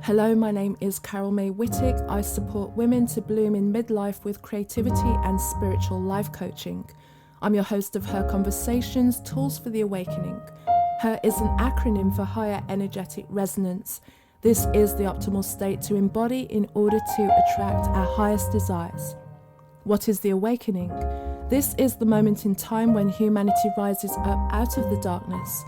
Hello, my name is Carol May Whittick. I support women to bloom in midlife with creativity and spiritual life coaching. I'm your host of Her Conversations, Tools for the Awakening. Her is an acronym for Higher Energetic Resonance. This is the optimal state to embody in order to attract our highest desires. What is the awakening? This is the moment in time when humanity rises up out of the darkness.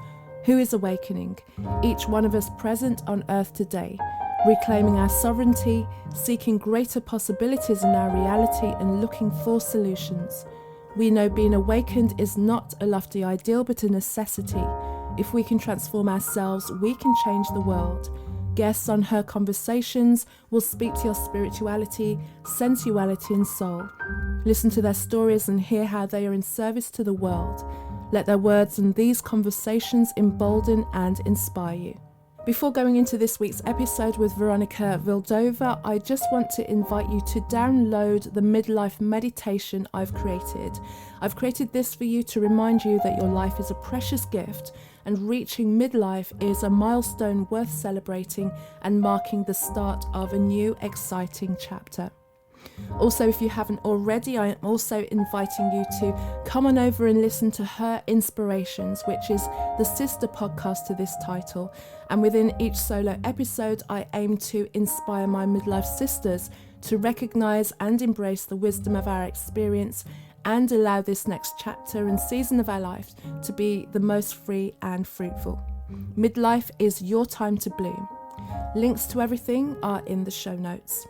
Who is awakening? Each one of us present on earth today, reclaiming our sovereignty, seeking greater possibilities in our reality and looking for solutions. We know being awakened is not a lofty ideal but a necessity. If we can transform ourselves, we can change the world. Guests on Her Conversations will speak to your spirituality, sensuality and soul. Listen to their stories and hear how they are in service to the world. Let their words and these conversations embolden and inspire you. Before going into this week's episode with Veronika Wildová, I just want to invite you to download the midlife meditation I've created. I've created this for you to remind you that your life is a precious gift and reaching midlife is a milestone worth celebrating and marking the start of a new exciting chapter. Also, if you haven't already, I am also inviting you to come on over and listen to Her Inspirations, which is the sister podcast to this title. And within each solo episode, I aim to inspire my midlife sisters to recognise and embrace the wisdom of our experience and allow this next chapter and season of our life to be the most free and fruitful. Midlife is your time to bloom. Links to everything are in the show notes.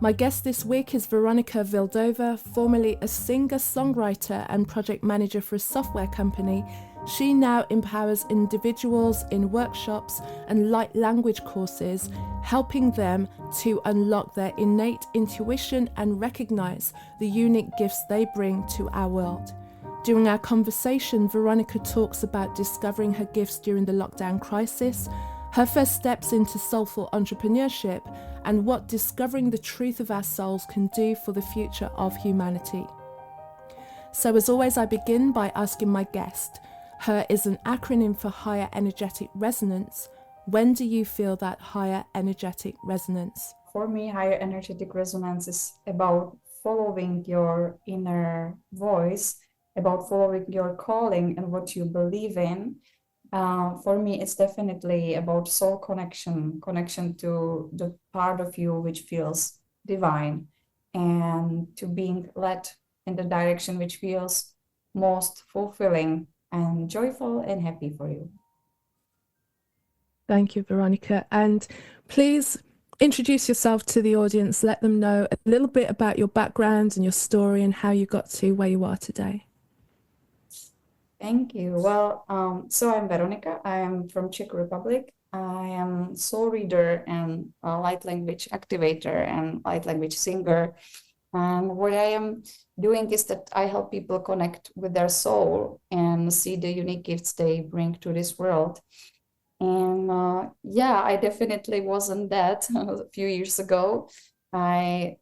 My guest this week is Veronika Wildová, formerly a singer-songwriter and project manager for a software company. She now empowers individuals in workshops and light language courses, helping them to unlock their innate intuition and recognise the unique gifts they bring to our world. During our conversation, Veronika talks about discovering her gifts during the lockdown crisis, her first steps into soulful entrepreneurship, and what discovering the truth of our souls can do for the future of humanity. So as always, I begin by asking my guest. Her is an acronym for Higher Energetic Resonance. When do you feel that higher energetic resonance? For me, higher energetic resonance is about following your inner voice, about following your calling and what you believe in. For me, it's definitely about soul connection to the part of you which feels divine, and to being led in the direction which feels most fulfilling and joyful and happy for you. Thank you, Veronika. And please introduce yourself to the audience. Let them know a little bit about your background and your story and how you got to where you are today. Thank you. Well, so I'm Veronika. I am from Czech Republic. I am soul reader and a light language activator and light language singer. And what I am doing is that I help people connect with their soul and see the unique gifts they bring to this world. And I definitely wasn't that a few years ago. I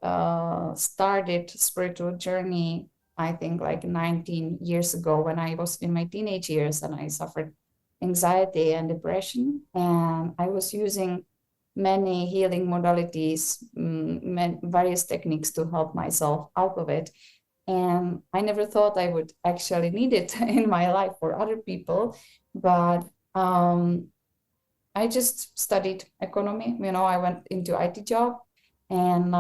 started spiritual journey I think like 19 years ago when I was in my teenage years, and I suffered anxiety and depression. And I was using many healing modalities, various techniques to help myself out of it. And I never thought I would actually need it in my life for other people. But I just studied economy. I went into IT job, and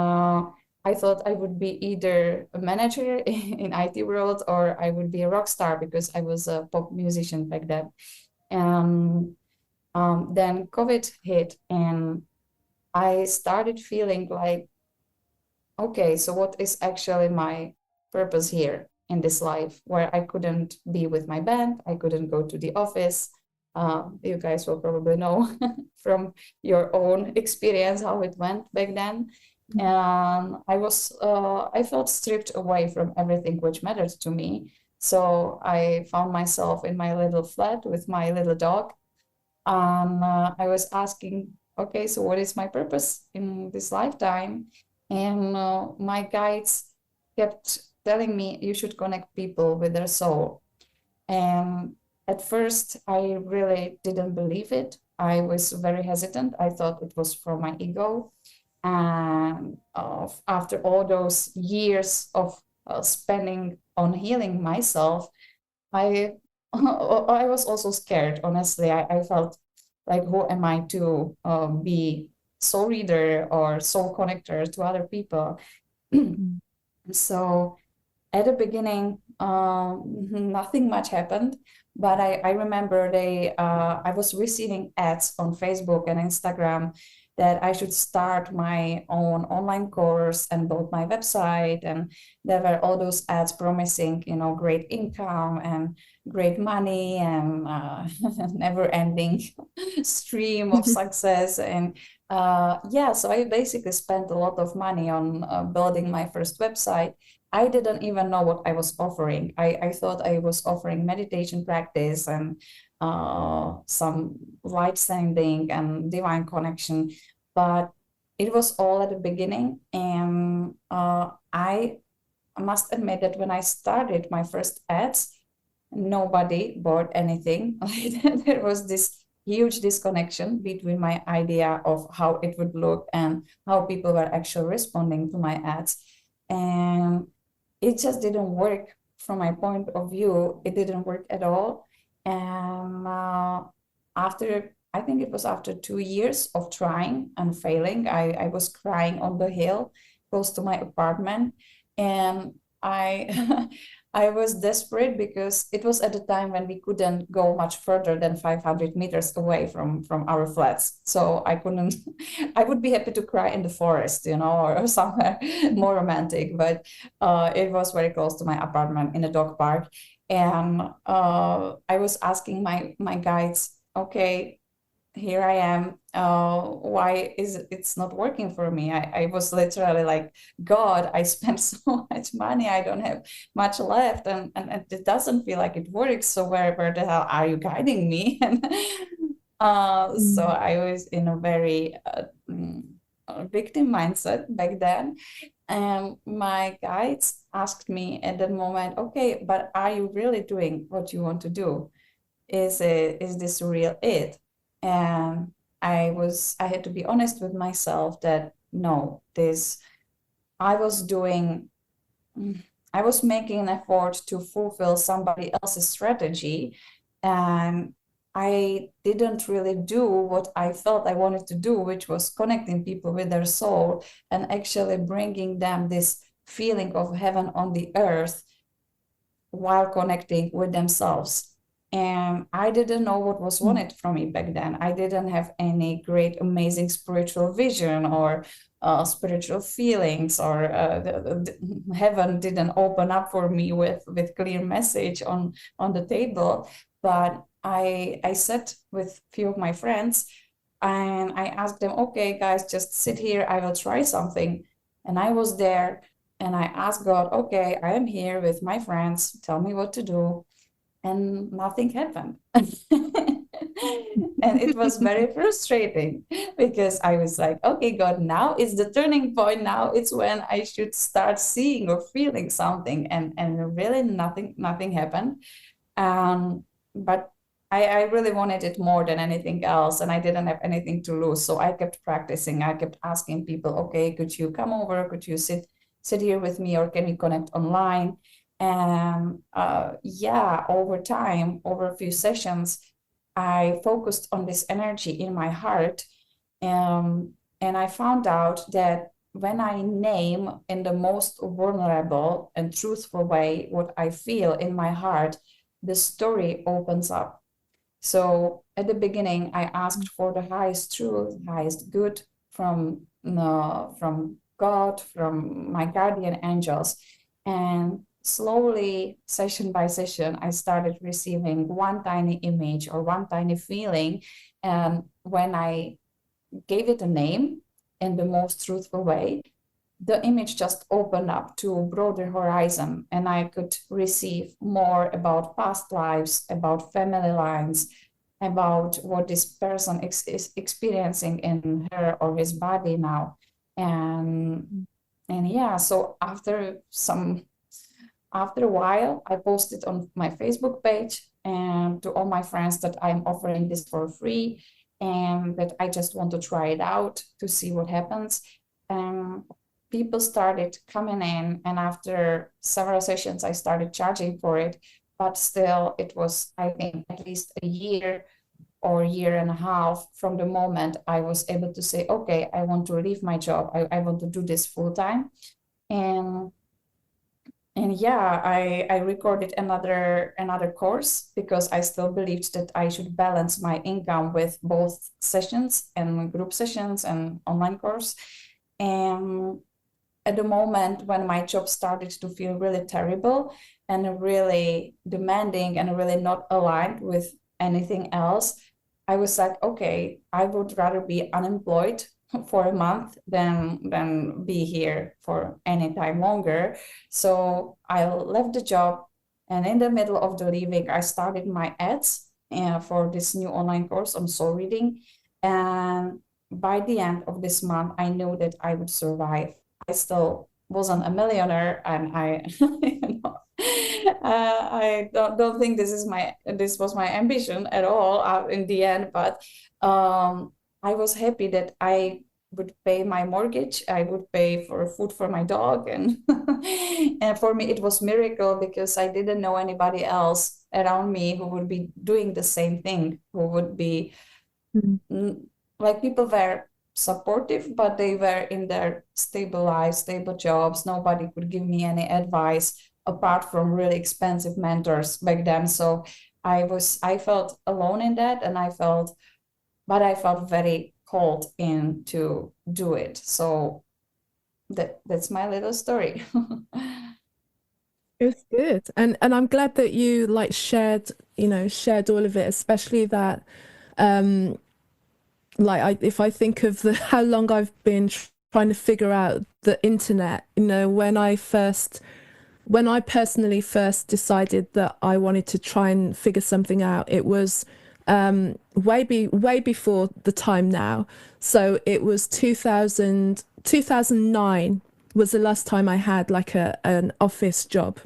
I thought I would be either a manager in IT world or I would be a rock star because I was a pop musician back then. And then COVID hit, and I started feeling like, okay, so what is actually my purpose here in this life, where I couldn't be with my band, I couldn't go to the office. You guys will probably know from your own experience how it went back then. And I felt stripped away from everything which mattered to me. So I found myself in my little flat with my little dog. I was asking, okay, so what is my purpose in this lifetime? And my guides kept telling me, you should connect people with their soul. And at first, I really didn't believe it. I was very hesitant. I thought it was from my ego. And after all those years of spending on healing myself, I I was also scared, honestly. I felt like, who am I to be soul reader or soul connector to other people? So at the beginning, nothing much happened, but I remember I was receiving ads on Facebook and Instagram that I should start my own online course and build my website. And there were all those ads promising, great income and great money and never-ending stream of success. And so I basically spent a lot of money on building my first website. I didn't even know what I was offering. I thought I was offering meditation practice and some light sending and divine connection, but it was all at the beginning. And I must admit that when I started my first ads, nobody bought anything. There was this huge disconnection between my idea of how it would look and how people were actually responding to my ads. And it just didn't work from my point of view. It didn't work at all. And I think it was after 2 years of trying and failing, I was crying on the hill close to my apartment. And I I was desperate because it was at the time when we couldn't go much further than 500 meters away from our flats. So I couldn't, I would be happy to cry in the forest, or somewhere more romantic, but it was very close to my apartment in a dog park. And I was asking my guides, okay, here I am. Why is it's not working for me? I was literally like, God, I spent so much money. I don't have much left, and it doesn't feel like it works. So where the hell are you guiding me? And so I was in a very victim mindset back then. And my guides asked me at that moment, okay, but are you really doing what you want to do? Is this real it? And I had to be honest with myself that no, I was doing, I was making an effort to fulfill somebody else's strategy, and I didn't really do what I felt I wanted to do, which was connecting people with their soul and actually bringing them this feeling of heaven on the earth while connecting with themselves. And I didn't know what was wanted from me back then. I didn't have any great, amazing spiritual vision or spiritual feelings, or heaven didn't open up for me with clear message on the table. But I sat with a few of my friends and I asked them, okay, guys, just sit here. I will try something. And I was there and I asked God, okay, I am here with my friends. Tell me what to do. And nothing happened. And it was very frustrating because I was like, okay, God, now is the turning point. Now it's when I should start seeing or feeling something. And really nothing happened. But I really wanted it more than anything else. And I didn't have anything to lose. So I kept practicing. I kept asking people, okay, could you come over? Could you sit here with me, or can we connect online? And over time, over a few sessions, I focused on this energy in my heart. And I found out that when I name in the most vulnerable and truthful way what I feel in my heart, the story opens up. So at the beginning, I asked for the highest truth, highest good from God, from my guardian angels. And slowly, session by session, I started receiving one tiny image or one tiny feeling. And when I gave it a name in the most truthful way, the image just opened up to a broader horizon, and I could receive more about past lives, about family lines, about what this person is experiencing in her or his body now. And so after a while, I posted on my Facebook page and to all my friends that I'm offering this for free. and that I just want to try it out to see what happens. And people started coming in, and after several sessions, I started charging for it. But still, it was, I think, at least a year or a year and a half from the moment I was able to say, okay, I want to leave my job. I want to do this full time. And yeah, I recorded another course because I still believed that I should balance my income with both sessions and group sessions and online course. And at the moment when my job started to feel really terrible and really demanding and really not aligned with anything else, I was like, okay, I would rather be unemployed for a month than be here for any time longer. So I left the job, and in the middle of the leaving, I started my ads for this new online course on soul reading. And by the end of this month, I knew that I would survive. I still wasn't a millionaire, and I, you know, I don't think this was my ambition at all in the end, but I was happy that I would pay my mortgage, I would pay for food for my dog, and and for me it was miracle because I didn't know anybody else around me who would be doing the same thing, who would be like, people were supportive, but they were in their stable lives, stable jobs. Nobody could give me any advice apart from really expensive mentors back then. So I felt alone in that, and I felt very called in to do it. So that's my little story. It's good. And I'm glad that you like shared all of it, especially that if I think of how long I've been trying to figure out the internet, when I personally first decided that I wanted to try and figure something out, it was way before the time now. So it was 2009 was the last time I had like an office job.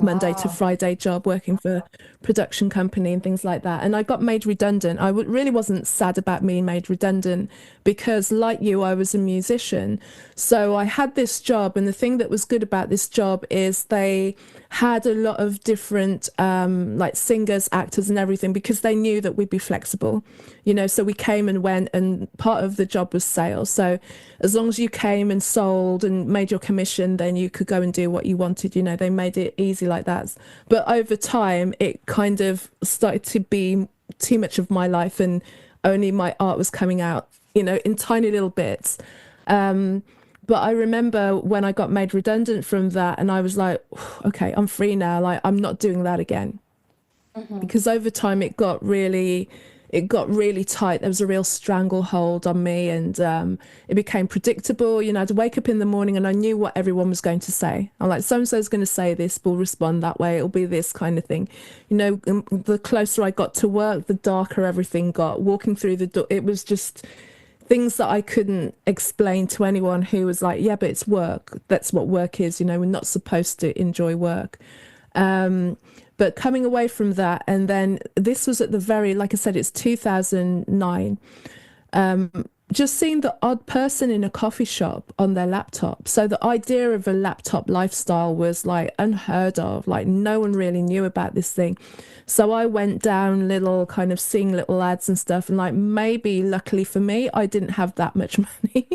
Monday to Friday job working for a production company and things like that. And I got made redundant. I really wasn't sad about being made redundant because, like you, I was a musician. So I had this job, and the thing that was good about this job is they had a lot of different like singers, actors and everything, because they knew that we'd be flexible, so we came and went, and part of the job was sales. So as long as you came and sold and made your commission, then you could go and do what you wanted. They made it easy like that. But over time, it kind of started to be too much of my life, and only my art was coming out, in tiny little bits. But I remember when I got made redundant from that, and I was like, okay, I'm free now. Like, I'm not doing that again. Because over time it got really tight. There was a real stranglehold on me, and it became predictable. I'd wake up in the morning and I knew what everyone was going to say. I'm like, so-and-so's going to say this, we'll respond that way, it'll be this kind of thing. The closer I got to work, the darker everything got. Walking through the door, it was just things that I couldn't explain to anyone who was like, yeah, but it's work. That's what work is. We're not supposed to enjoy work. But coming away from that, and then this was at the like I said, it's 2009. Just seeing the odd person in a coffee shop on their laptop. So the idea of a laptop lifestyle was like unheard of. Like, no one really knew about this thing. So I went down seeing little ads and stuff, and like, maybe luckily for me, I didn't have that much money.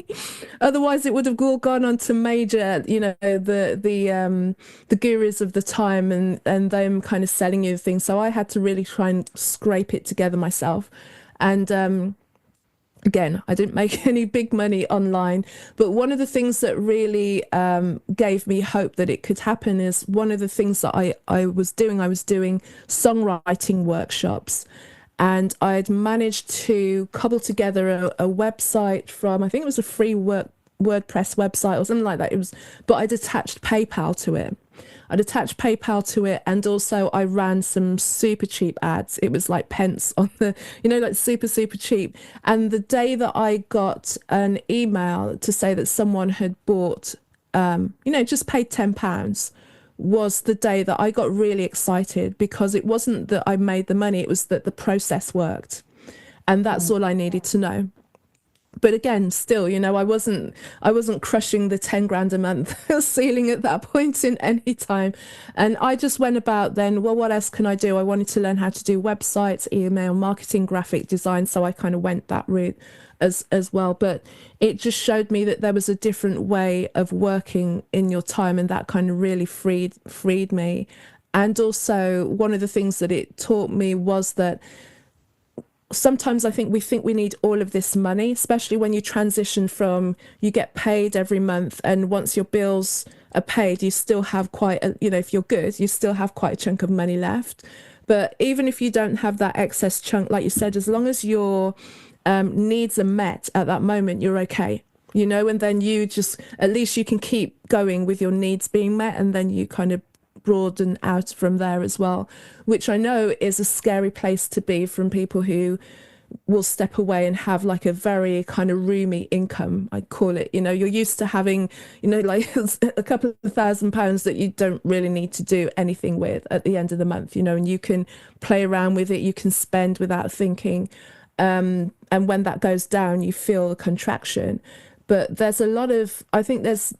Otherwise it would have all gone on to major, the gurus of the time, and them kind of selling you the thing. So I had to really try and scrape it together myself. And again, I didn't make any big money online, but one of the things that really gave me hope that it could happen is one of the things that I was doing songwriting workshops, and I'd managed to cobble together a website from, I think it was a free WordPress website or something like that. But I'd attached PayPal to it. And also I ran some super cheap ads. It was like pence on the, like super, super cheap. And the day that I got an email to say that someone had bought, just paid £10, was the day that I got really excited, because it wasn't that I made the money, it was that the process worked. And that's all I needed to know. But again, still, you know, I wasn't crushing the 10 grand a month ceiling at that point in any time. And I just went about then, well, what else can I do? I wanted to learn how to do websites, email marketing, graphic design. So I kind of went that route as well. But it just showed me that there was a different way of working in your time, and that kind of really freed me. And also one of the things that it taught me was that sometimes I think we need all of this money, especially when you transition from, you get paid every month, and once your bills are paid, you still have quite a, you know, if you're good, you still have quite a chunk of money left. But even if you don't have that excess chunk, like you said, as long as your needs are met at that moment, you're okay, you know, and then you just, at least you can keep going with your needs being met, and then you kind of broaden out from there as well, which I know is a scary place to be from people who will step away and have like a very kind of roomy income, I call it. You know, you're used to having, you know, like a couple of £1,000 that you don't really need to do anything with at the end of the month, you know, and you can play around with it, you can spend without thinking. And when that goes down, you feel a contraction. But there's a lot of, I think there's,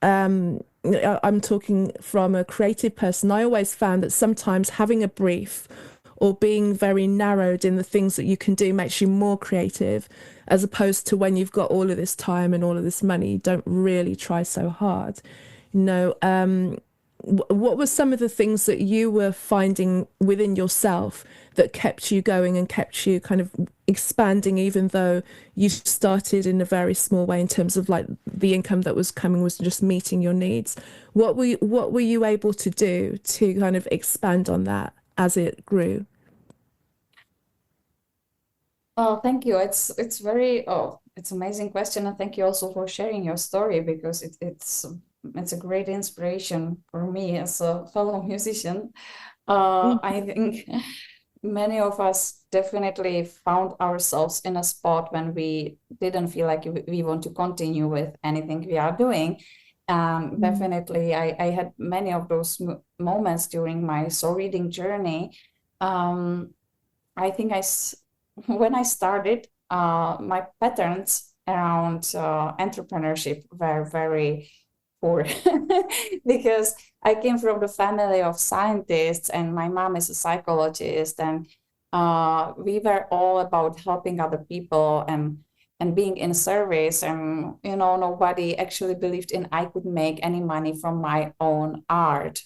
I'm talking from a creative person. I always found that sometimes having a brief or being very narrowed in the things that you can do makes you more creative, as opposed to when you've got all of this time and all of this money, you don't really try so hard. You know, what were some of the things that you were finding within yourself that kept you going and kept you kind of expanding, even though you started in a very small way in terms of like the income that was coming was just meeting your needs? What were you able to do to kind of expand on that as it grew? Oh, thank you. It's very it's amazing question, and thank you also for sharing your story, because it's a great inspiration for me as a fellow musician. I think many of us definitely found ourselves in a spot when we didn't feel like we want to continue with anything we are doing. Definitely, I had many of those moments during my soul reading journey. I think when I started, my patterns around entrepreneurship were very poor because I came from the family of scientists, and my mom is a psychologist, and we were all about helping other people and being in service. And you know, nobody actually believed in I could make any money from my own art.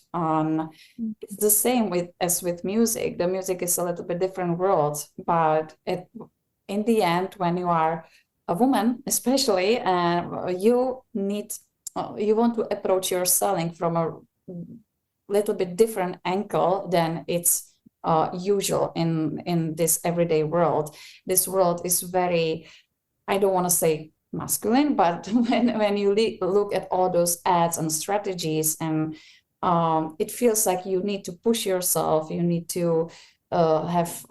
It's the same as with music. The music is a little bit different world, but in the end, when you are a woman, especially, you want to approach your selling from a little bit different angle than it's usual in this everyday world. This world is very, I don't want to say masculine, but when you look at all those ads and strategies, and it feels like you need to push yourself, you need to have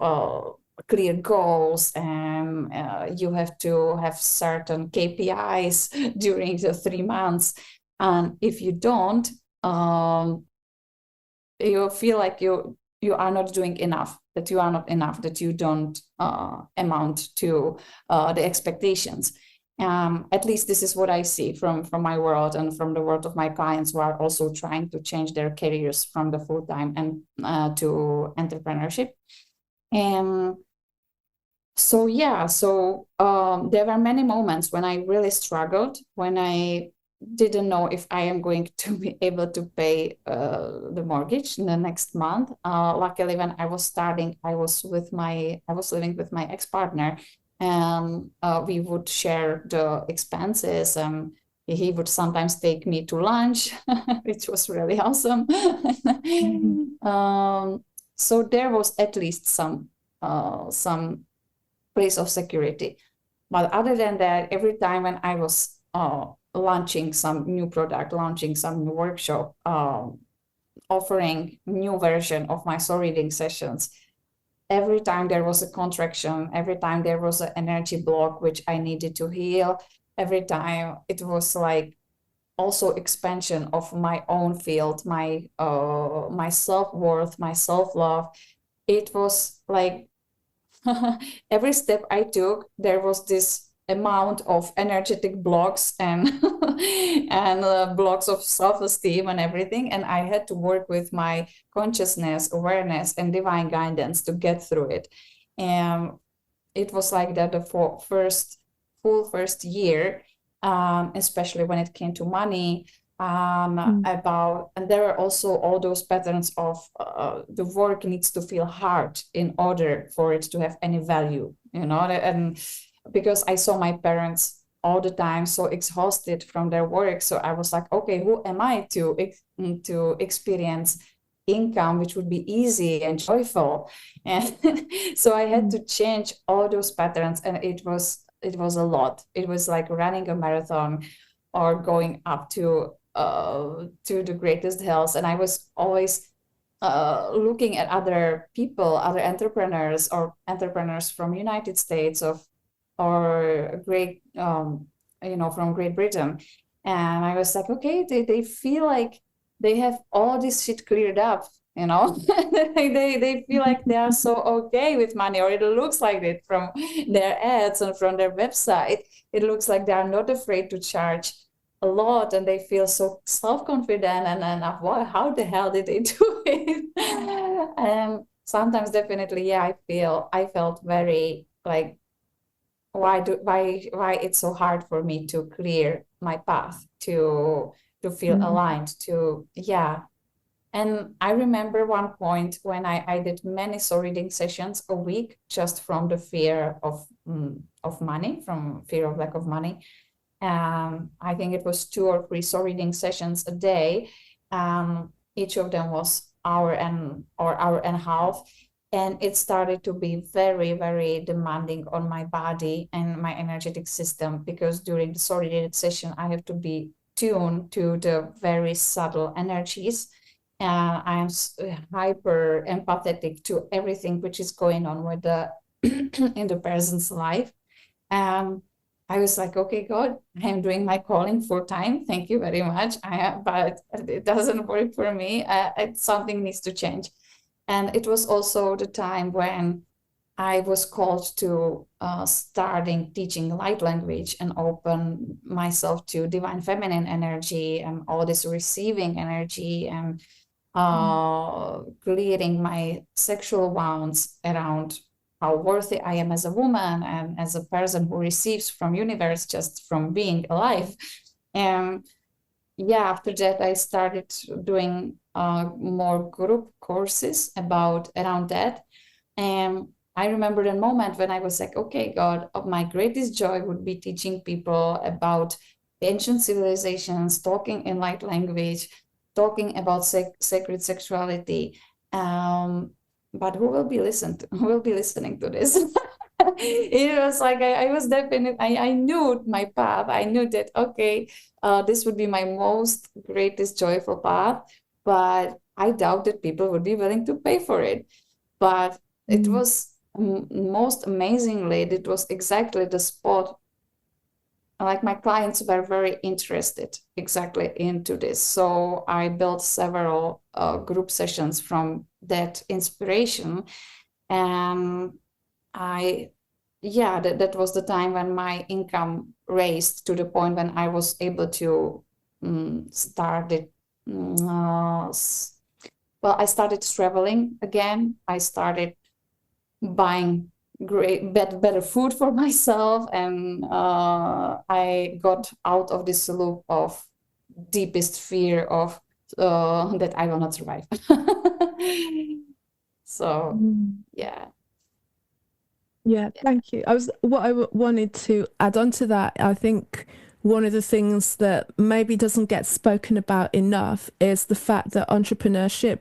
clear goals, and you have to have certain KPIs during the 3 months. And if you don't, you feel like you are not doing enough, that you are not enough, that you don't amount to the expectations. At least this is what I see from my world and from the world of my clients who are also trying to change their careers from the full-time and to entrepreneurship. And so yeah, there were many moments when I really struggled, when I didn't know if I am going to be able to pay the mortgage in the next month. Luckily, when I was starting, I was living with my ex-partner, and we would share the expenses. He would sometimes take me to lunch, which was really awesome. So there was at least some place of security. But other than that, every time when I was launching some new product, launching some new workshop, offering new version of my soul reading sessions, every time there was a contraction, every time there was an energy block which I needed to heal, every time it was like also expansion of my own field, my self-worth, my self-love. It was like every step I took, there was this amount of energetic blocks and and blocks of self-esteem and everything, and I had to work with my consciousness, awareness, and divine guidance to get through it. And it was like that the first year, especially when it came to money, and there are also all those patterns of the work needs to feel hard in order for it to have any value, and because I saw my parents all the time so exhausted from their work, so I was like, okay, who am I to experience income which would be easy and joyful? And so I had to change all those patterns, and it was a lot. It was like running a marathon or going up to the greatest hills. And I was always looking at other people, other entrepreneurs, or entrepreneurs from United States or great from Great Britain, and I was like, okay, they feel like they have all this shit cleared up, they feel like they are so okay with money, or it looks like it from their ads and from their website. It looks like they are not afraid to charge a lot, and they feel so self-confident, and how the hell did they do it? And sometimes definitely, yeah, I felt very like, why it's so hard for me to clear my path, to feel aligned, to, yeah. And I remember one point when I did many soul reading sessions a week, just from the fear of money, from fear of lack of money. I think it was 2 or 3 soul reading sessions a day. Each of them was hour and a half. And it started to be very, very demanding on my body and my energetic system, because during the soul reading session, I have to be tuned to the very subtle energies. I am hyper empathetic to everything which is going on with in the person's life. I was like, okay, God, I am doing my calling full time. Thank you very much. But it doesn't work for me. Something needs to change. And it was also the time when I was called to starting teaching light language and open myself to divine feminine energy and all this receiving energy, and clearing my sexual wounds around how worthy I am as a woman and as a person who receives from universe just from being alive. And yeah, after that, I started doing more group courses around that. And I remember the moment when I was like, okay, God, my greatest joy would be teaching people about ancient civilizations, talking in light language, talking about sacred sexuality. But who will be listening to this? It was like I was definitely, I knew my path. I knew that, okay, this would be my most greatest joyful path, but I doubt that people would be willing to pay for it. But it was most amazingly, it was exactly the spot. Like, my clients were very interested exactly into this. So I built several group sessions from that inspiration. And that was the time when my income raised to the point when I was able to start it. I started traveling again. I started buying better food for myself, and I got out of this loop of deepest fear of that I will not survive. So yeah. Yeah, thank you. What I wanted to add on to that, I think one of the things that maybe doesn't get spoken about enough is the fact that entrepreneurship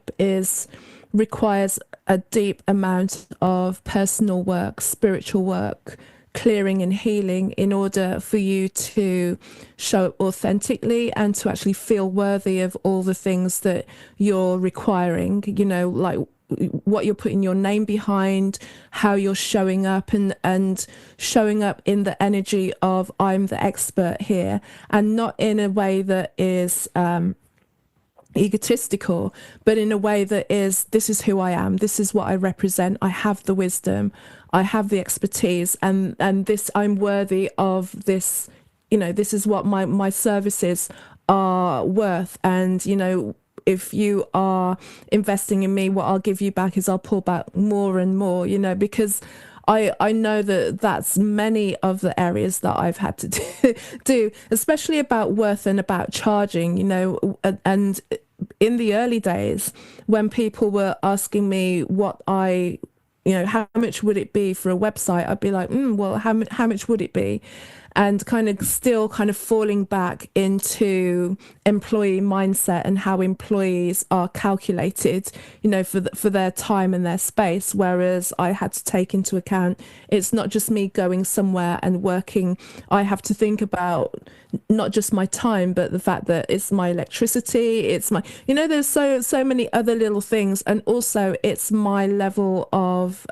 requires a deep amount of personal work, spiritual work, clearing and healing, in order for you to show up authentically and to actually feel worthy of all the things that you're requiring, like what you're putting your name behind, how you're showing up, and showing up in the energy of I'm the expert here, and not in a way that is egotistical, but in a way that is, this is who I am, this is what I represent, I have the wisdom, I have the expertise, and this, I'm worthy of this, this is what my services are worth. And if you are investing in me, what I'll give you back is I'll pull back more and more, because I know that that's many of the areas that I've had to do, especially about worth and about charging, and in the early days when people were asking me what how much would it be for a website, I'd be like, well, how much would it be? And kind of still kind of falling back into employee mindset and how employees are calculated, for their time and their space. Whereas I had to take into account, it's not just me going somewhere and working. I have to think about not just my time, but the fact that it's my electricity, it's my, there's so many other little things. And also it's my level of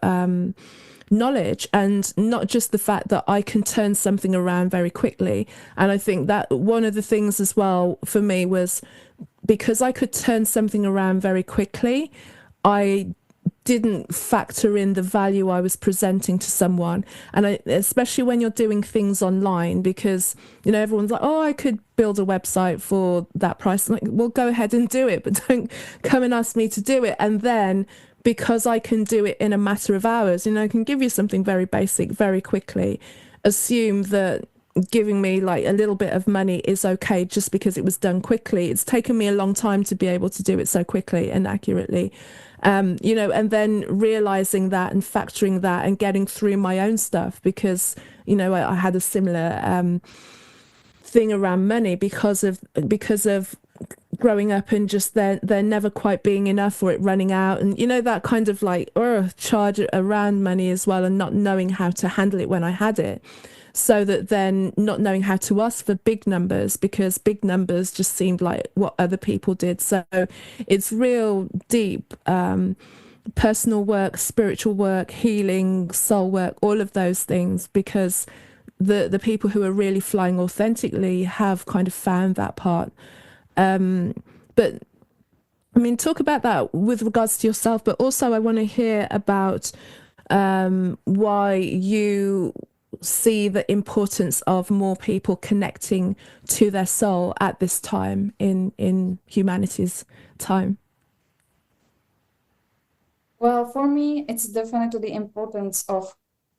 knowledge, and not just the fact that I can turn something around very quickly. And I think that one of the things as well for me was, because I could turn something around very quickly, I didn't factor in the value I was presenting to someone. And especially when you're doing things online, because everyone's like, oh, I could build a website for that price. I'm like, well, go ahead and do it, but don't come and ask me to do it. And then, because I can do it in a matter of hours, I can give you something very basic very quickly, assume that giving me like a little bit of money is okay just because it was done quickly. It's taken me a long time to be able to do it so quickly and accurately, and then realizing that and factoring that and getting through my own stuff, because I had a similar thing around money because of growing up and just there never quite being enough or it running out, and that kind of like charge around money as well, and not knowing how to handle it when I had it, so that then not knowing how to ask for big numbers, because big numbers just seemed like what other people did. So it's real deep personal work, spiritual work, healing, soul work, all of those things, because the people who are really flying authentically have kind of found that part. But I mean, talk about that with regards to yourself, but also I want to hear about why you see the importance of more people connecting to their soul at this time in humanity's time. Well, for me, it's definitely the importance of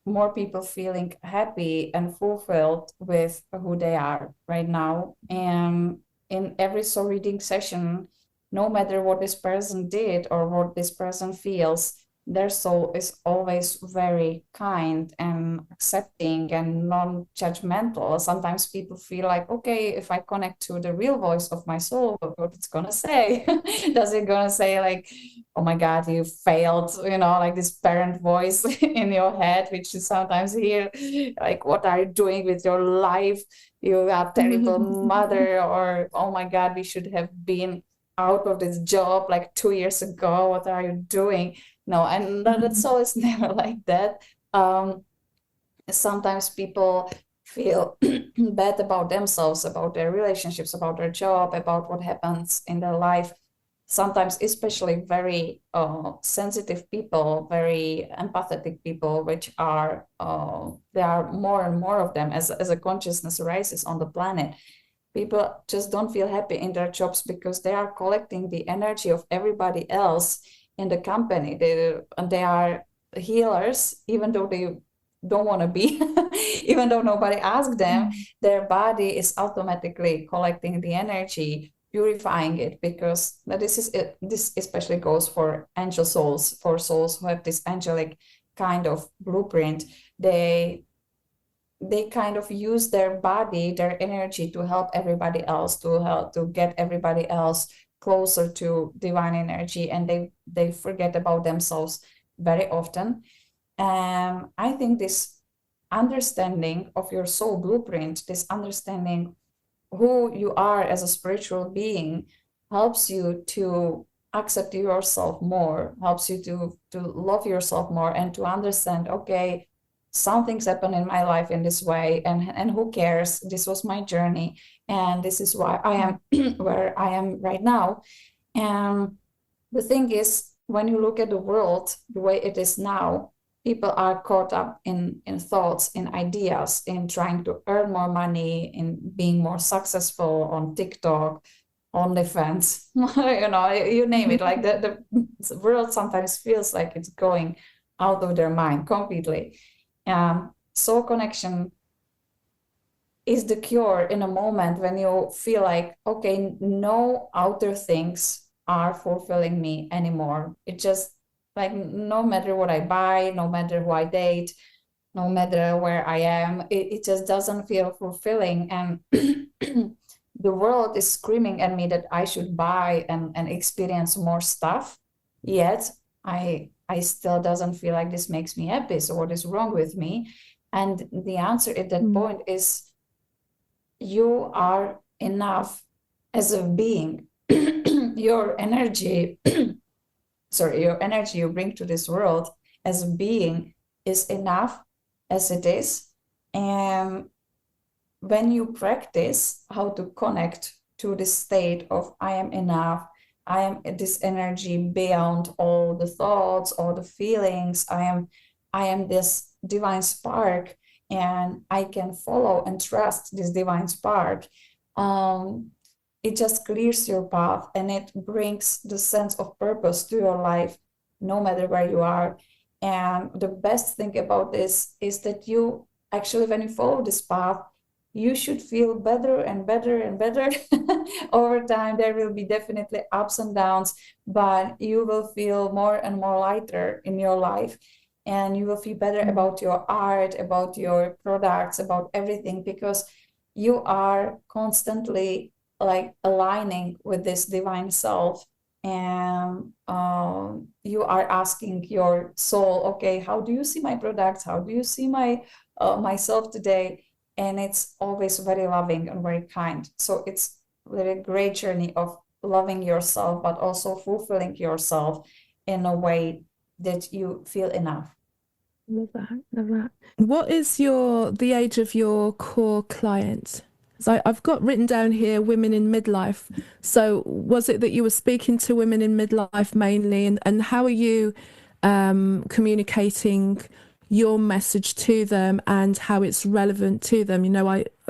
more people feeling happy and fulfilled with who they are right now. And in every soul reading session, no matter what this person did or what this person feels, their soul is always very kind and accepting and non-judgmental. Sometimes people feel like, okay, if I connect to the real voice of my soul, what it's gonna say? Does it gonna say like, oh my God, you failed, like this parent voice in your head, which you sometimes hear, like, what are you doing with your life? You are a terrible mother, or oh my God, we should have been out of this job like 2 years ago. What are you doing? No, and that's always never like that. Sometimes people feel bad about themselves, about their relationships, about their job, about what happens in their life. Sometimes, especially very sensitive people, very empathetic people, which are there are more and more of them as a consciousness rises on the planet. People just don't feel happy in their jobs because they are collecting the energy of everybody else in the company. They are healers, even though they don't want to be, even though nobody asked them. Their body is automatically collecting the energy, purifying it, because this especially goes for angel souls, for souls who have this angelic kind of blueprint. They kind of use their body, their energy, to help everybody else, to get everybody else closer to divine energy, and they forget about themselves very often. And I think this understanding of your soul blueprint, this understanding who you are as a spiritual being, helps you to accept yourself more, helps you to love yourself more, and to understand, okay, some things happen in my life in this way, and who cares? This was my journey, and this is why I am where I am right now. And the thing is, when you look at the world the way it is now, people are caught up in thoughts, in ideas, in trying to earn more money, in being more successful on TikTok, OnlyFans, you name it. Like the world sometimes feels like it's going out of their mind completely. Soul connection is the cure in a moment when you feel like, okay, no outer things are fulfilling me anymore. It just like, no matter what I buy, no matter who I date, no matter where I am, it just doesn't feel fulfilling. And the world is screaming at me that I should buy and experience more stuff. Yet I still doesn't feel like this makes me happy. So what is wrong with me? And the answer at that point is, you are enough as a being. Your energy, your energy you bring to this world as a being is enough as it is. And when you practice how to connect to the state of I am enough, I am this energy beyond all the thoughts, all the feelings, I am this divine spark, and I can follow and trust this divine spark. It just clears your path, and it brings the sense of purpose to your life, no matter where you are. And the best thing about this is that you actually, when you follow this path, you should feel better and better and better. Over time, there will be definitely ups and downs, but you will feel more and more lighter in your life. And you will feel better about your art, about your products, about everything, because you are constantly like aligning with this divine self. And you are asking your soul, okay, how do you see my products? How do you see my myself today? And it's always very loving and very kind. So it's a very great journey of loving yourself, but also fulfilling yourself in a way that you feel enough. Love that. Love that. What is the age of your core client? So I've got written down here women in midlife. So was it that you were speaking to women in midlife mainly, and how are you communicating your message to them and how it's relevant to them?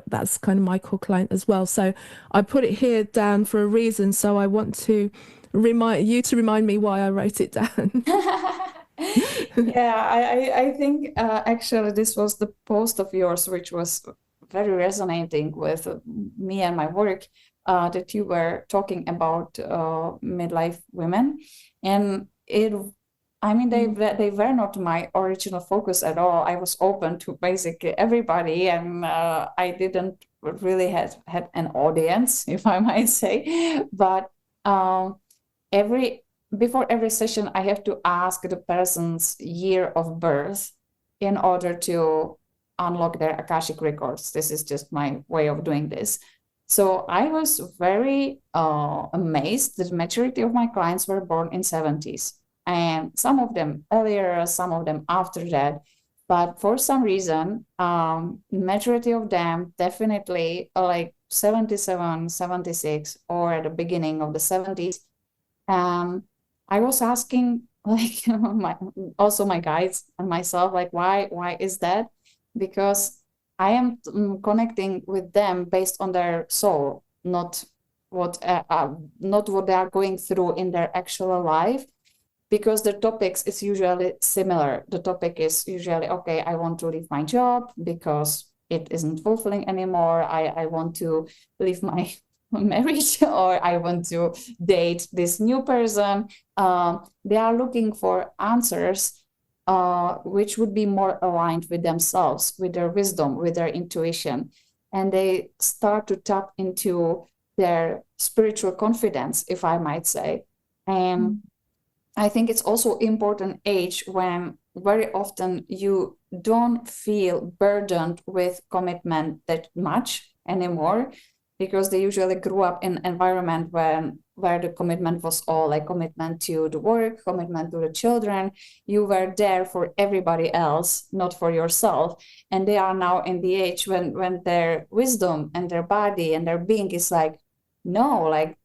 That's kind of my core client as well. So I put it here down for a reason. So I want to remind me why I wrote it down. Yeah, I think actually this was the post of yours, which was very resonating with me and my work, that you were talking about midlife women. And they were not my original focus at all. I was open to basically everybody, and I didn't really had an audience, if I might say. But before every session, I have to ask the person's year of birth in order to unlock their Akashic records. This is just my way of doing this. So I was very amazed that the majority of my clients were born in 70s, and some of them earlier, some of them after that. But for some reason, majority of them definitely like 77, 76, or at the beginning of the 70s. I was asking like my guides and myself, like, why is that? Because I am connecting with them based on their soul, not what they are going through in their actual life, because the topics is usually similar. The topic is usually, okay, I want to leave my job because it isn't fulfilling anymore. I want to leave my marriage, or I want to date this new person. They are looking for answers which would be more aligned with themselves, with their wisdom, with their intuition. And they start to tap into their spiritual confidence, if I might say. And I think it's also important age when very often you don't feel burdened with commitment that much anymore, because they usually grew up in an environment where the commitment was all like commitment to the work, commitment to the children. You were there for everybody else, not for yourself. And they are now in the age when their wisdom and their body and their being is like, no, like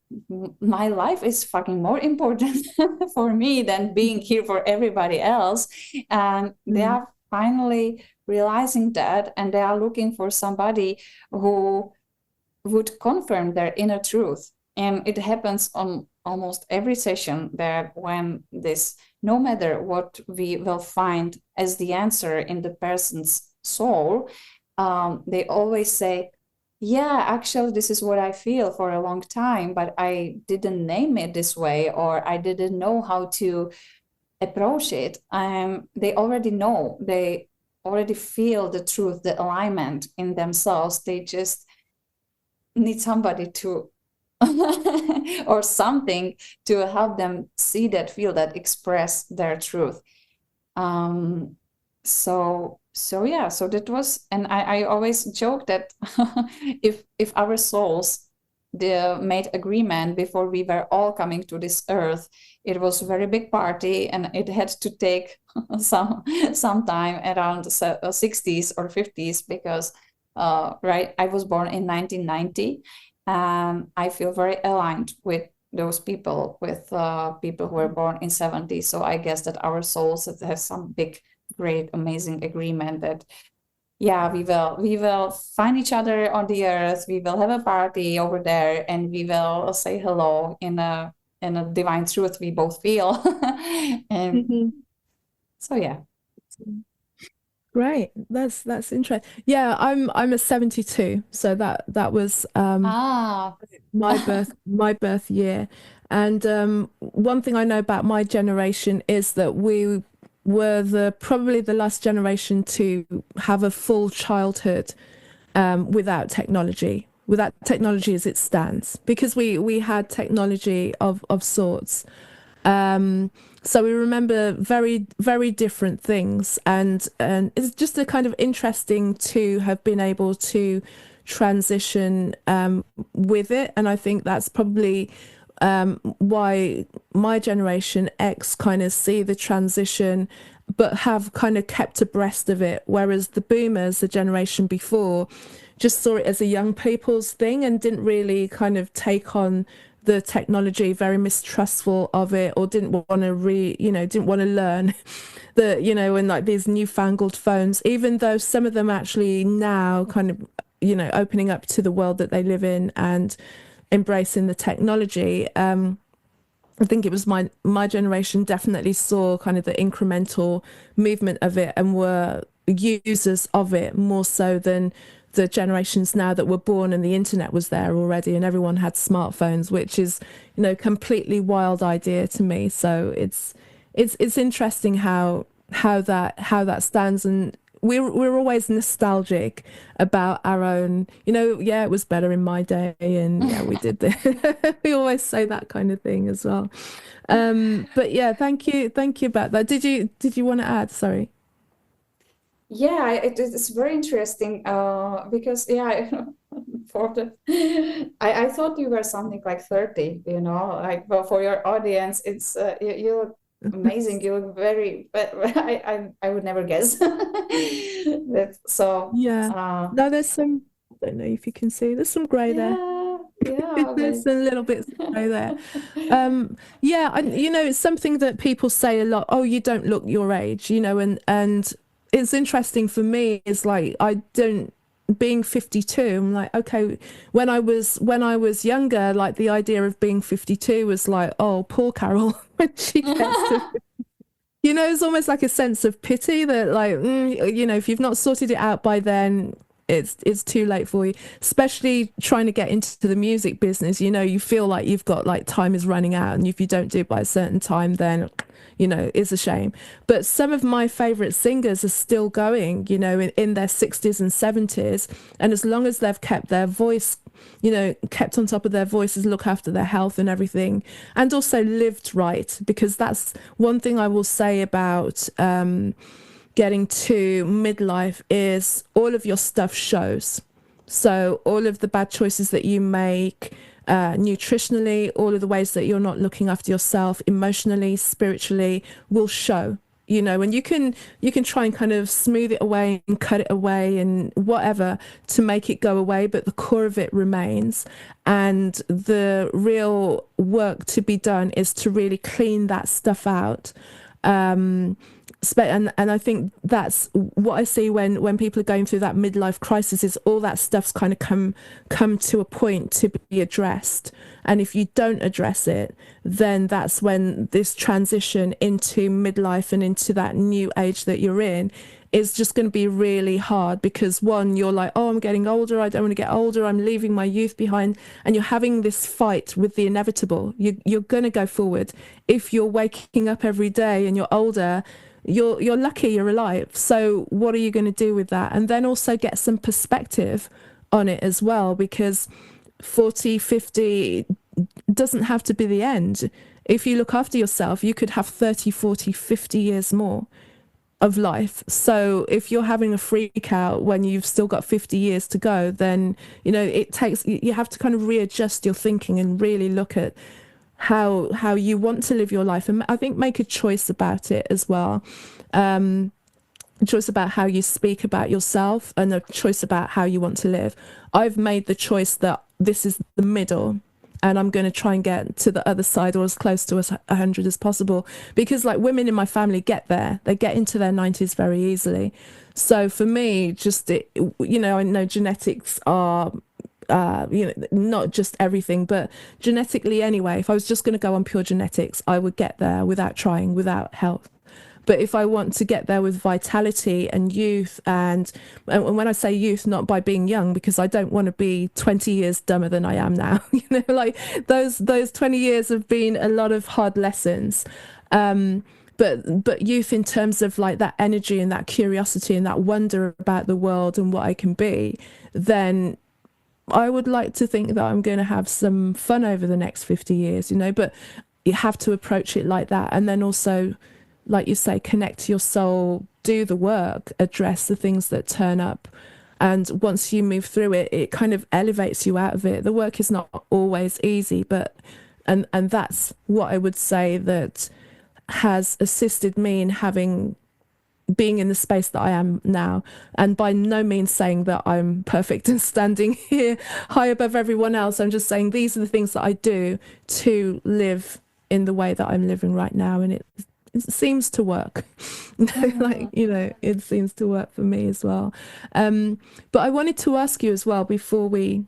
my life is fucking more important for me than being here for everybody else. And they are finally realizing that, and they are looking for somebody who would confirm their inner truth. And it happens on almost every session, that when this, no matter what we will find as the answer in the person's soul, they always say, yeah, actually, this is what I feel for a long time, but I didn't name it this way, or I didn't know how to approach it. They already know, they already feel the truth, the alignment in themselves. They just need somebody to or something to help them see that, feel that, express their truth. So yeah, so that was, and I always joke that if our souls made agreement before we were all coming to this earth, it was a very big party, and it had to take some time around the 60s or 50s, because right, I was born in 1990, and I feel very aligned with those people, with people who were born in 70s. So I guess that our souls have some big, great, amazing agreement that, yeah, we will find each other on the earth, we will have a party over there, and we will say hello in a divine truth we both feel. And so yeah. Great, that's interesting. Yeah, I'm a 72, so that was my birth year. And one thing I know about my generation is that we were probably the last generation to have a full childhood without technology as it stands, because we had technology of sorts. So we remember very, very different things, and it's just a kind of interesting to have been able to transition with it. And I think that's probably why my generation X kind of see the transition, but have kind of kept abreast of it, whereas the boomers, the generation before, just saw it as a young people's thing and didn't really kind of take on the technology, very mistrustful of it, or didn't want to didn't want to learn the, and like these newfangled phones, even though some of them actually now kind of, opening up to the world that they live in and embracing the technology. I think it was my generation definitely saw kind of the incremental movement of it and were users of it more so than the generations now that were born and the internet was there already and everyone had smartphones, which is, completely wild idea to me. So it's interesting how that stands, and we're always nostalgic about our own, it was better in my day, and yeah, we did this. We always say that kind of thing as well. But yeah, thank you about that. Did you want to add? Sorry. Yeah, it's very interesting because I thought you were something like 30, like, well, for your audience, it's you look amazing. You look very, but I would never guess. So yeah, no, there's some, I don't know if you can see, there's some gray there. Yeah, there's a little bit of gray there. Yeah, it's something that people say a lot. Oh, you don't look your age, and it's interesting for me. It's like being 52, I'm like, okay, when I was younger, like the idea of being 52 was like, oh, poor Carol when she gets to, it's almost like a sense of pity that, like, if you've not sorted it out by then, it's too late for you, especially trying to get into the music business. You feel like you've got, like, time is running out, and if you don't do it by a certain time, then it's a shame. But some of my favorite singers are still going, in their 60s and 70s, and as long as they've kept their voice, kept on top of their voices, look after their health and everything, and also lived right, because that's one thing I will say about getting to midlife is all of your stuff shows. So all of the bad choices that you make, nutritionally, all of the ways that you're not looking after yourself emotionally, spiritually, will show. And you can try and kind of smooth it away and cut it away and whatever to make it go away, but the core of it remains. And the real work to be done is to really clean that stuff out. And I think that's what I see when people are going through that midlife crisis, is all that stuff's kind of come to a point to be addressed. And if you don't address it, then that's when this transition into midlife and into that new age that you're in is just going to be really hard, because one, you're like, oh, I'm getting older, I don't want to get older, I'm leaving my youth behind, and you're having this fight with the inevitable. You're going to go forward. If you're waking up every day and you're older, you're lucky you're alive. So what are you going to do with that? And then also get some perspective on it as well, because 40, 50 doesn't have to be the end. If you look after yourself, you could have 30, 40, 50 years more of life. So if you're having a freak out when you've still got 50 years to go, then you have to kind of readjust your thinking and really look at how you want to live your life, and I think make a choice about it as well. A choice about how you speak about yourself, and a choice about how you want to live. I've made the choice that this is the middle, and I'm going to try and get to the other side, or as close to 100 as possible, because like women in my family get there, they get into their 90s very easily. So for me, I know genetics are not just everything, but genetically anyway, if I was just going to go on pure genetics, I would get there without trying, without help. But if I want to get there with vitality and youth, and when I say youth, not by being young, because I don't want to be 20 years dumber than I am now. Like those 20 years have been a lot of hard lessons. But youth in terms of like that energy and that curiosity and that wonder about the world and what I can be, then I would like to think that I'm going to have some fun over the next 50 years, but you have to approach it like that. And then also, like you say, connect to your soul, do the work, address the things that turn up. And once you move through it, it kind of elevates you out of it. The work is not always easy, and that's what I would say that has assisted me in being in the space that I am now. And by no means saying that I'm perfect and standing here high above everyone else. I'm just saying these are the things that I do to live in the way that I'm living right now. And it seems to work. It seems to work for me as well. But I wanted to ask you as well, before we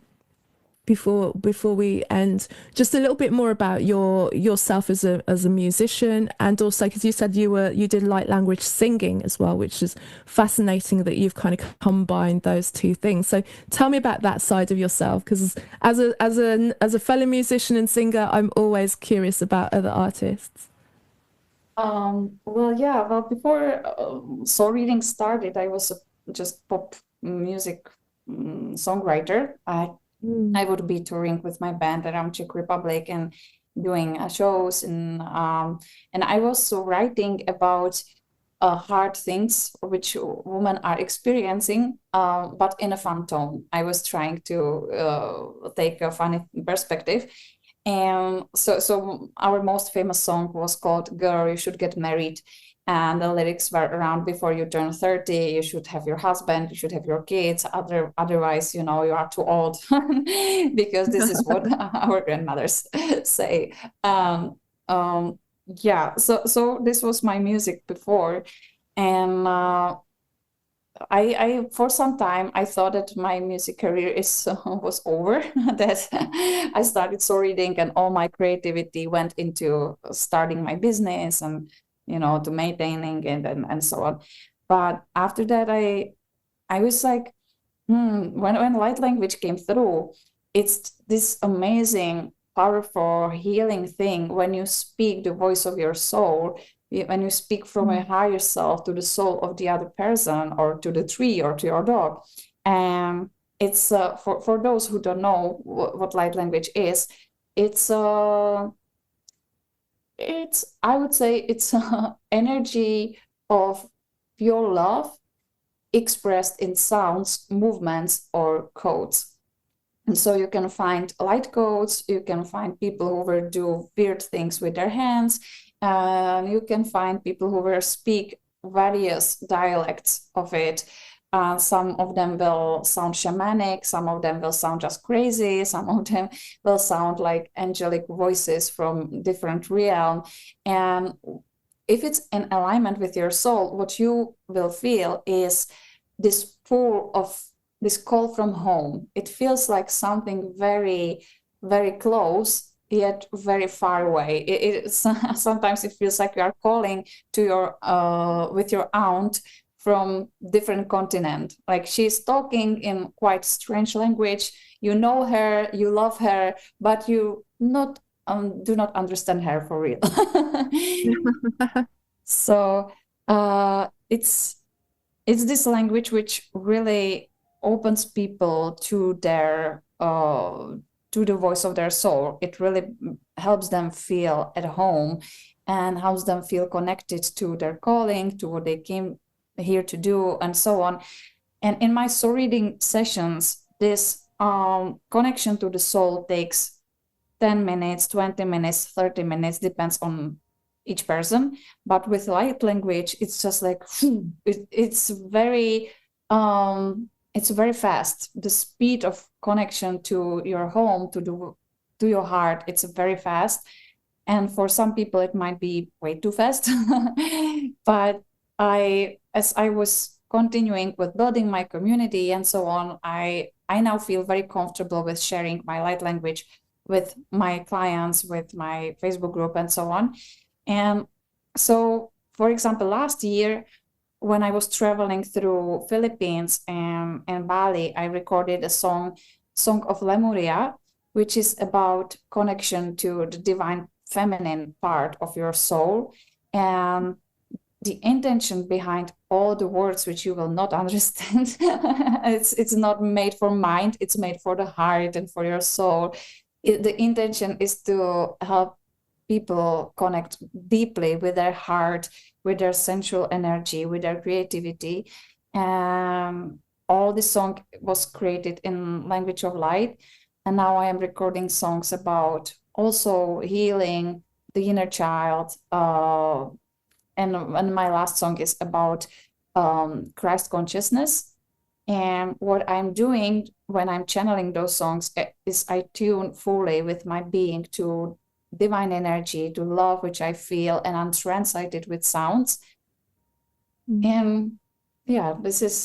end, just a little bit more about yourself as a musician, and also because you said you did light language singing as well, which is fascinating that you've kind of combined those two things. So tell me about that side of yourself, because as a fellow musician and singer, I'm always curious about other artists. Before soul reading started, I was just pop music songwriter. I would be touring with my band around Czech Republic and doing shows, and I was writing about hard things which women are experiencing, but in a fun tone. I was trying to take a funny perspective. And so our most famous song was called "Girl, You Should Get Married." And the lyrics were around, before you turn 30, you should have your husband, you should have your kids. Otherwise, you are too old, because this is what our grandmothers say. So this was my music before. And I for some time, I thought that my music career was over, that I started soul reading and all my creativity went into starting my business and to maintaining and so on. But after that, I was like, when light language came through, it's this amazing, powerful, healing thing when you speak the voice of your soul, when you speak from a higher self to the soul of the other person, or to the tree, or to your dog. And it's for those who don't know what light language is, I would say it's energy of pure love expressed in sounds, movements, or codes. And so you can find light codes, you can find people who will do weird things with their hands, And you can find people who will speak various dialects of it. Some of them will sound shamanic, some of them will sound just crazy, some of them will sound like angelic voices from different realm. And if it's in alignment with your soul, what you will feel is this pull of this call from home. It feels like something very, very close, yet very far away. Sometimes it feels like you are calling to your with your aunt from different continent. Like she's talking in quite strange language. You know her, you love her, but you not do not understand her for real. So it's this language which really opens people to their to the voice of their soul. It really helps them feel at home and helps them feel connected to their calling, to what they came here to do, and so on. And in my soul reading sessions, this connection to the soul takes 10 minutes, 20 minutes, 30 minutes, depends on each person. But with light language, it's just like it's very fast. The speed of connection to your home, to your heart, it's very fast. And for some people it might be way too fast. But as I was continuing with building my community and so on, I now feel very comfortable with sharing my light language with my clients, with my Facebook group and so on. And so, for example, last year, when I was traveling through Philippines and Bali, I recorded a song of Lemuria, which is about connection to the divine feminine part of your soul. And the intention behind all the words, which you will not understand, it's not made for mind, it's made for the heart and for your soul. The intention is to help people connect deeply with their heart, with their sensual energy, with their creativity. All the song was created in language of light. And now I am recording songs about also healing the inner child. And my last song is about Christ consciousness. And what I'm doing when I'm channeling those songs is I tune fully with my being to divine energy, to love which I feel, and I'm translated with sounds. And yeah,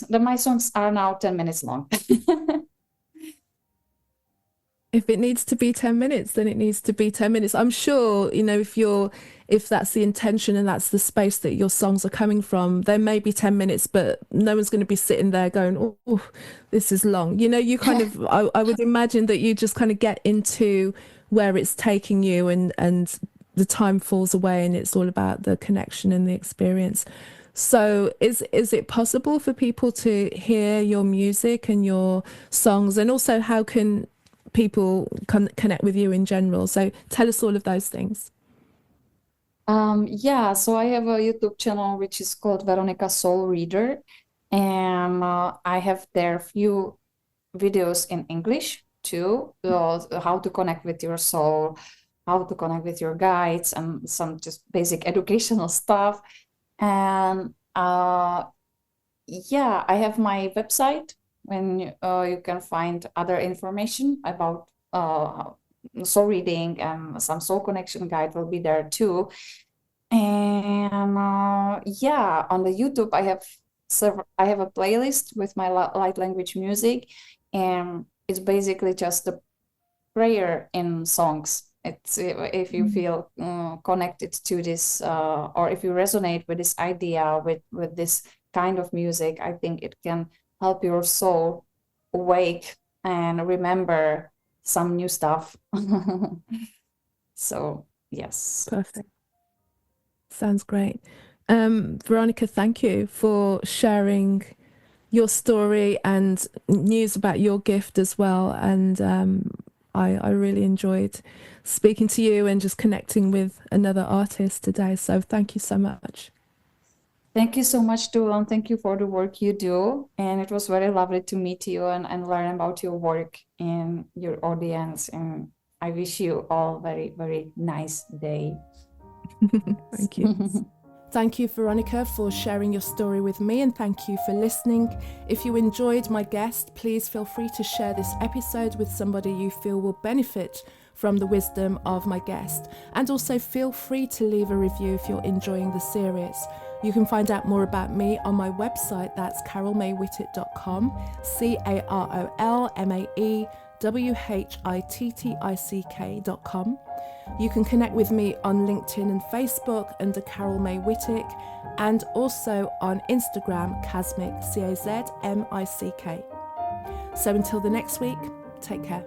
my songs are now 10 minutes long. If it needs to be 10 minutes, then it needs to be 10 minutes. I'm sure, if that's the intention and that's the space that your songs are coming from, there may be 10 minutes, but no one's going to be sitting there going, oh, this is long. You kind of, I would imagine that you just kind of get into where it's taking you, and the time falls away and it's all about the connection and the experience. So is it possible for people to hear your music and your songs? And also, how can people connect with you in general? So tell us all of those things. Yeah, so I have a YouTube channel which is called Veronika Soul Reader, and I have there few videos in English too, how to connect with your soul, how to connect with your guides, and some just basic educational stuff. And yeah, I have my website when you can find other information about soul reading, and some soul connection guide will be there too. And yeah, on the YouTube I have a playlist with my light language music, and it's basically just a prayer in songs. It's if you feel connected to this, or if you resonate with this idea, with this kind of music, I think it can help your soul awake and remember some new stuff. So yes. Perfect. Sounds great. Veronica, thank you for sharing your story and news about your gift as well. And I really enjoyed speaking to you and just connecting with another artist today. So thank you so much. Thank you so much, too, and thank you for the work you do. And it was very lovely to meet you and learn about your work and your audience. And I wish you all very, very nice day. Thank you. Thank you, Veronica, for sharing your story with me, and thank you for listening. If you enjoyed my guest, please feel free to share this episode with somebody you feel will benefit from the wisdom of my guest. And also feel free to leave a review if you're enjoying the series. You can find out more about me on my website, that's carolmaywhittick.com, carolmaywhittick.com. You can connect with me on LinkedIn and Facebook under Carol May Whittick, and also on Instagram, Casmic, Cazmick. So until the next week, take care.